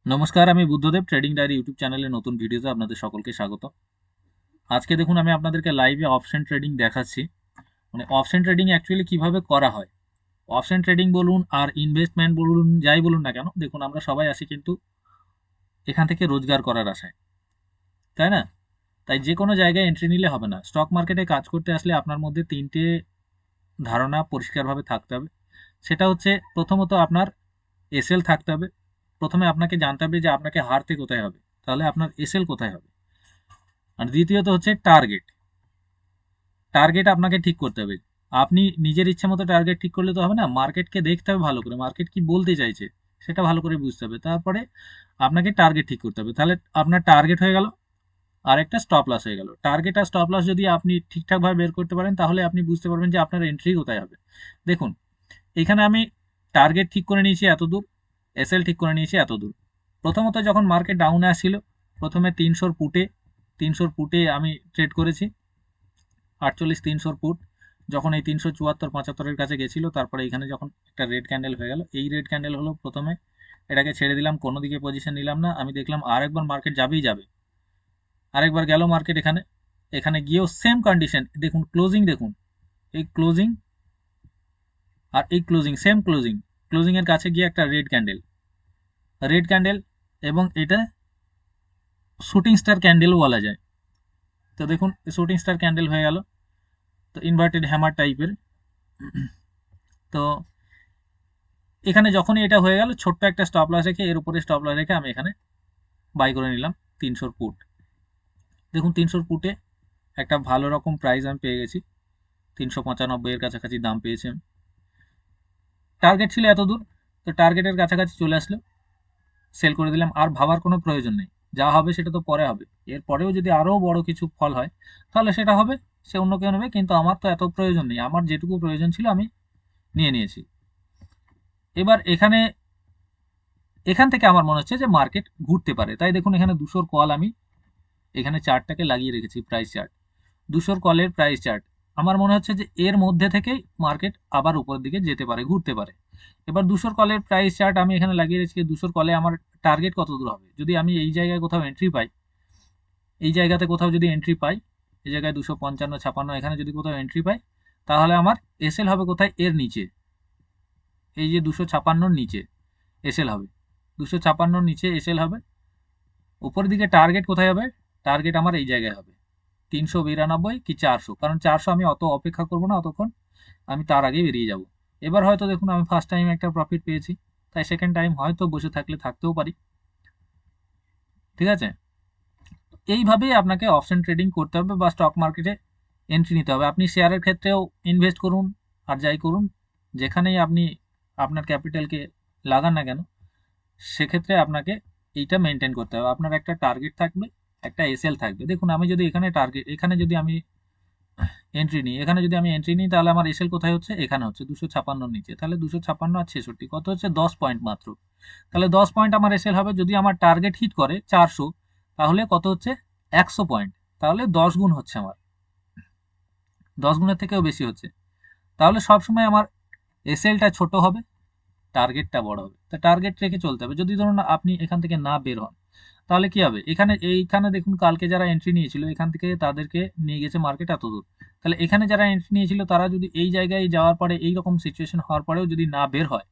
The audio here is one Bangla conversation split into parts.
নমস্কার, আমি বুদ্ধদেব ট্রেডিং ডায়েরি ইউটিউব চ্যানেলের নতুন ভিডিওতে আপনাদের সকলকে স্বাগত। আজকে দেখুন আমি আপনাদেরকে লাইভে অপশন ট্রেডিং দেখাচ্ছি। মানে অপশন ট্রেডিং অ্যাকচুয়ালি কিভাবে করা হয়। অপশন ট্রেডিং বলুন আর ইনভেস্টমেন্ট বলুন, যাই বলুন না কেন, দেখুন আমরা সবাই আসি কিন্তু এখান থেকে রোজগার করার আশায়, তাই না? তাই যে কোনো জায়গায় এন্ট্রি নিলে হবে না। স্টক মার্কেটে কাজ করতে আসলে আপনার মধ্যে তিনটে ধারণা পরিষ্কারভাবে থাকতে হবে। সেটা হচ্ছে, প্রথমত আপনার এসএল থাকতে হবে। প্রথমে আপনাকে জানতে হবে যে আপনাকে হারতে কোথায় হবে, তাহলে আপনার এসএল কোথায় হবে। আর দ্বিতীয়ত হচ্ছে টার্গেট। টার্গেট আপনাকে ঠিক করতে হবে। আপনি নিজের ইচ্ছা মতো টার্গেট ঠিক করলে তো হবে না, মার্কেটকে দেখতে হবে ভালো করে, মার্কেট কি বলতে চাইছে সেটা ভালো করে বুঝতে হবে। তারপরে আপনাকে টার্গেট ঠিক করতে হবে। তাহলে আপনার টার্গেট হয়ে গেল, আর একটা স্টপ লস হয়ে গেল। টার্গেট আর স্টপ লস যদি আপনি ঠিকঠাকভাবে বের করতে পারেন, তাহলে আপনি বুঝতে পারবেন যে আপনার এন্ট্রি কোথায় হবে। দেখুন, এখানে আমি টার্গেট ঠিক করে নিয়েছি এত দূর, এসএল ঠিক করে নিয়েছি এত দূর। প্রথমত যখন মার্কেট ডাউনে আসছিল, প্রথমে 300 পুটে আমি ট্রেড করেছি। 48-300 ফুট, যখন এই 374-75-এর কাছে গেছিল, তারপরে এখানে যখন একটা রেড ক্যান্ডেল হয়ে গেল, এই রেড ক্যান্ডেল হলো প্রথমে, এটাকে ছেড়ে দিলাম, কোনো দিকে পজিশন নিলাম না। আমি দেখলাম আরেকবার মার্কেট যাবেই যাবে, আরেকবার গেল মার্কেট এখানে। এখানে গিয়েও সেম কন্ডিশন, দেখুন ক্লোজিং, দেখুন এই ক্লোজিং আর এই ক্লোজিং, সেম ক্লোজিং। ক্লোজিং এর কাছে গিয়ে একটা রেড ক্যান্ডেল, এবং এটা শুটিং স্টার ক্যান্ডেলও বলা যায়। তো দেখুন শুটিং স্টার ক্যান্ডেল হয়ে গেল, তো ইনভার্টেড হ্যামার টাইপের। তো এখানে যখনই এটা হয়ে গেল, ছোট্ট একটা স্টপ লস রেখে, এর উপরে স্টপ লস রেখে আমি এখানে বাই করে নিলাম 300 পুট। দেখুন 300 পুটে একটা ভালো রকম প্রাইস আমি পেয়ে গেছি, 395 এর কাছাকাছি দাম পেয়েছি আমি। টার্গেট ছিল এত দূর, তো টার্গেটের কাছাকাছি চলে আসলো, সেল করে দিলাম। আর ভাবার কোনো প্রয়োজন নেই, যা হবে সেটা তো পরে হবে। এর পরেও যদি আরও বড় কিছু ফল হয়, তাহলে সেটা হবে, সে অন্য কেউ নেবে, কিন্তু আমার তো এত প্রয়োজন নেই। আমার যেটুকু প্রয়োজন ছিল আমি নিয়ে নিয়েছি। এবার এখান থেকে আমার মনে হচ্ছে যে মার্কেট ঘুরতে পারে। তাই দেখুন এখানে 200 কল আমি এখানে চার্টটাকে লাগিয়ে রেখেছি, প্রাইস চার্ট, 200 কলের প্রাইস চার্ট। আমার মনে হচ্ছে যে এর মধ্যে থেকেই মার্কেট আবার উপরের দিকে যেতে পারে, ঘুরতে পারে। এবার 200 কলের প্রাইস চার্ট আমি এখানে লাগিয়ে রেখেছি। 200 কলে আমার টার্গেট কত দূর হবে, যদি আমি এই জায়গায় কোথাও এন্ট্রি পাই, এই জায়গাতে কোথাও যদি এন্ট্রি পাই, এই জায়গায় 255-56 এখানে যদি কোথাও এন্ট্রি পাই, তাহলে আমার এসএল হবে কোথায়, এর নিচে, এই যে 256-র নিচে এসএল হবে, 256-র নিচে এসএল হবে। উপরের দিকে টার্গেট কোথায় হবে, টার্গেট আমার এই জায়গায় হবে 392 কি 400, কারণ 400 আমি অত অপেক্ষা করবো না, অতক্ষণ আমি তার আগেই বেরিয়ে যাব। এবার হয়তো দেখুন আমি ফার্স্ট টাইম একটা প্রফিট পেয়েছি, তাই সেকেন্ড টাইম হয়তো বসে থাকলে থাকতেও পারি। ঠিক আছে, এইভাবেই আপনাকে অপশন ট্রেডিং করতে হবে বা স্টক মার্কেটে এন্ট্রি নিতে হবে। আপনি শেয়ারের ক্ষেত্রেও ইনভেস্ট করুন, আর যাই করুন, যেখানেই আপনি আপনার ক্যাপিটালকে লাগান না কেন, সেক্ষেত্রে আপনাকে এইটা মেনটেন করতে হবে। আপনার একটা টার্গেট থাকবে, একটা এসএল থাকবে। দেখুন আমি যদি এখানে টার্গেট, এখানে যদি আমি এন্ট্রি নিই, তাহলে আমার এসএল কোথায় হচ্ছে, এখানে হচ্ছে 256-র নিচে। তাহলে 256 আর 66 কত হচ্ছে, 10 পয়েন্ট মাত্র। তাহলে 10 পয়েন্ট আমার এসএল হবে। যদি আমার টার্গেট হিট করে 400, তাহলে কত হচ্ছে, 100 পয়েন্ট। তাহলে 10 গুণ হচ্ছে আমার, 10 গুণের থেকেও বেশি হচ্ছে। তাহলে সবসময় আমার এসএলটা ছোট হবে, টার্গেটটা বড় হবে। তো টার্গেট রেখে চলতে হবে। যদি ধরুন আপনি এখান থেকে না বের হন, তাহলে কি হবে, এইখানে দেখুন কালকে যারা এন্ট্রি নিয়েছিল, এখান থেকে তাদেরকে নিয়ে গেছে মার্কেট এত দূর। তাহলে এখানে যারা এন্ট্রি নিয়েছিল, তারা যদি এই জায়গায় যাওয়ার পরে, এই রকম সিচুয়েশন হওয়ার পরেও যদি না বের হয়,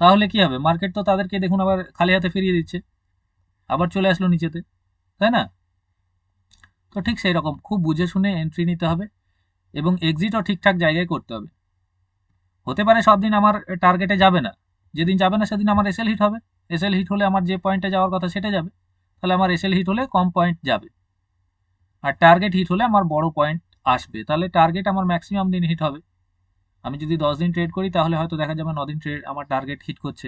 তাহলে কি হবে, মার্কেট তো তাদেরকে দেখুন আবার খালি হাতে ফিরিয়ে দিচ্ছে, আবার চলে আসলো নিচেতে, তাই না? তো ঠিক সেই রকম খুব বুঝে শুনে এন্ট্রি নিতে হবে, এবং এক্সিটও ঠিকঠাক জায়গায় করতে হবে। হতে পারে সব দিন আমার টার্গেটে যাবে না, যেদিন যাবে না সেদিন আমার এসএল হিট হবে। এসএল হিট হলে আমার যে পয়েন্টে যাওয়ার কথা সেটা যাবে, তাহলে আমার এসএল হিট হলে কম পয়েন্ট যাবে, আর টার্গেট হিট হলে আমার বড় পয়েন্ট আসবে। তাহলে টার্গেট আমার ম্যাক্সিমাম দিন হিট হবে। আমি যদি 10 দিন ট্রেড করি, তাহলে হয়তো দেখা যাবে 9 দিন ট্রেড আমার টার্গেট হিট করছে,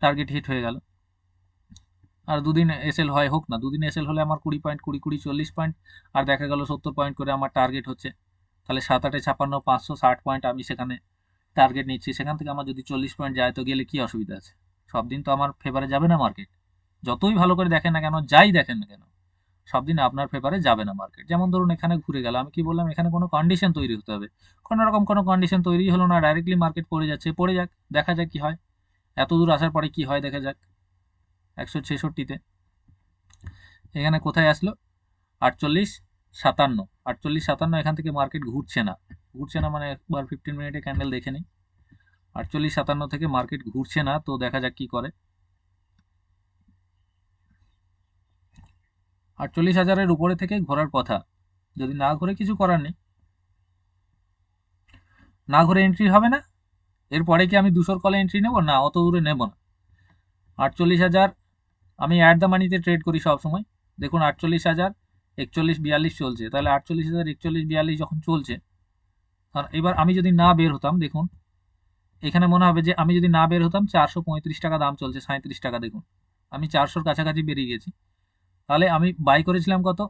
টার্গেট হিট হয়ে গেল। আর দুদিন এসএল হয়, হোক না, দুদিন এসএল হলে আমার 20 পয়েন্ট, 20 20 40 পয়েন্ট, আর দেখা গেল 70 পয়েন্ট করে আমার টার্গেট হচ্ছে। তাহলে 7 8 56 560 পয়েন্ট আমি সেখানে টার্গেট নিচ্ছি। সেখান থেকে আমার যদি 40 পয়েন্ট যায়, তো গেলে কি অসুবিধা আছে? সব দিন তো আমার ফেভারে যাবে না মার্কেট। যতই ভালো করে দেখেন না কেন, যাই দেখেন না কেন, সব দিন আপনার ফেভারে যাবে না মার্কেট। যেমন ধরুন এখানে ঘুরে গেল, আমি কি বললাম, এখানে কোনো কন্ডিশন তৈরি হতে হবে। কোনো রকম কোনো কন্ডিশন তৈরি হলো না, ডাইরেক্টলি মার্কেট পড়ে যাচ্ছে, পড়ে যাক, দেখা যাক কি হয়। এত দূর আসার পরে কি হয় দেখা যাক। 166-তে। এখানে কোথায় আসলো 48-57, 48-57 এখান থেকে মার্কেট ঘুরছে না মানে একবার 15 মিনিটে ক্যান্ডেল দেখে নিই। 48-57 থেকে মার্কেট ঘুরছে না, তো দেখা যাক কি করে। 48,000-এর উপরে থেকে ঘোরার কথা, যদি না ঘুরে কিছু করার নেই, না ঘুরে এন্ট্রি হবে না। এরপরে কি আমি 200 কলে এন্ট্রি নেব? না, অত দূরে নেব না। 48,000 আমি অ্যাট দ্য মানিতে ট্রেড করি সব সময়। দেখুন 48,000 41-42 চলছে, তাহলে 48,000 41-42 যখন চলছে, আর এবার আমি যদি না বের হতাম, দেখুন এখানে মনে হবে যে আমি যদি না বের হতাম 435 টাকা দাম চলছে, 37 টাকা, দেখুন আমি 400-র কাছাকাছি বেরিয়ে গেছি। তাহলে আমি বাই করেছিলাম কত?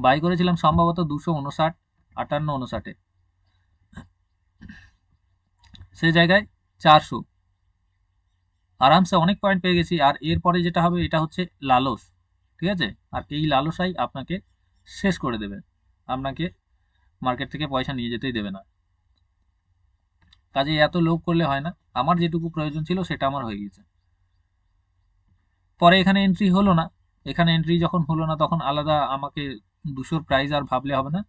বাই করেছিলাম সম্ভবত 259, 58-59-এ, সেই জায়গায় 400, আরামসে অনেক পয়েন্ট পেয়ে গেছি। আর এরপরে যেটা হবে এটা হচ্ছে লালস, ঠিক আছে? আর এই লালসাই আপনাকে শেষ করে দেবে, আপনাকে মার্কেট থেকে পয়সা নিয়ে যেতেই দেবে না। কাজে এত লোভ করলে হয় না। আমার যেটুকু প্রয়োজন ছিল সেটা আমার হয়ে গেছে। পরে এখানে এন্ট্রি হলো না। এখানে এন্ট্রি যখন হলো না তখন আলাদা আমাকে 200-র প্রাইস আর ভাবলে হবে না,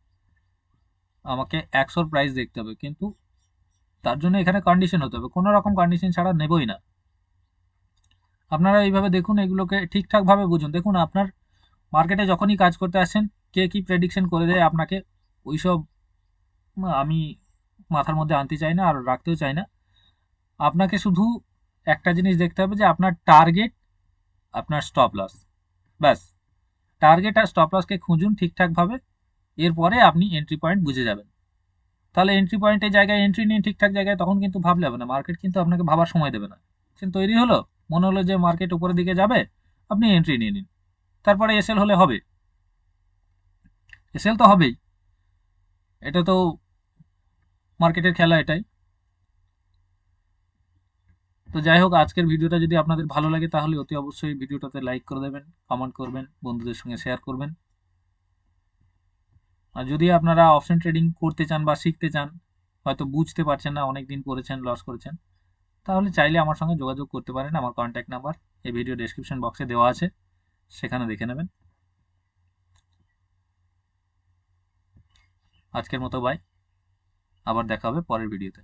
আমাকে 100-র প্রাইস দেখতে হবে। কিন্তু তার জন্য এখানে কন্ডিশন হতে হবে, কোনো রকম কন্ডিশন ছাড়া নেবই না। আপনারা এইভাবে দেখুন, এগুলোকে ঠিকঠাকভাবে বুঝুন। দেখুন আপনার মার্কেটে যখনই কাজ করতে আসেন, কে কি প্রেডিকশন করে দেয় আপনাকে, ওইসব আমি মাথার মধ্যে আনতে চাই না আর রাখতেও চাই না। আপনাকে শুধু একটা জিনিস দেখতে হবে যে আপনার টার্গেট, আপনার স্টপ লস, ব্যাস। টার্গেট আর স্টপ লসকে খুঁজুন ঠিকঠাকভাবে, এরপরে আপনি এন্ট্রি পয়েন্ট বুঝে যাবেন। তাহলে এন্ট্রি পয়েন্টের জায়গায় এন্ট্রি নিন ঠিকঠাক জায়গায়, তখন কিন্তু ভাবলে হবে না। মার্কেট কিন্তু আপনাকে ভাবার সময় দেবে না। তৈরি হলো, মনে হলো যে মার্কেট উপরের দিকে যাবে, আপনি এন্ট্রি নিয়ে নিন। তারপরে এসএল হলে হবে, এসএল তো হবেই, এটা তো মার্কেটের খেলা, এটাই। তো যাই হোক, আজকের ভিডিওটা যদি আপনাদের ভালো লাগে তাহলে অতি অবশ্যই ভিডিওটাতে লাইক করে দেবেন, কমেন্ট করবেন, বন্ধুদের সঙ্গে শেয়ার করবেন। আর যদি আপনারা অপশন ট্রেডিং করতে চান বা শিখতে চান, হয়তো বুঝতে পারছেন না, অনেক দিন করেছেন, লস করেছেন, তাহলে চাইলে আমার সঙ্গে যোগাযোগ করতে পারেন। আমার কন্ট্যাক্ট নাম্বার এই ভিডিও ডেসক্রিপশন বক্সে দেওয়া আছে, সেখানে দেখে নেবেন। আজকের মতো বাই, আবার দেখা হবে পরের ভিডিওতে।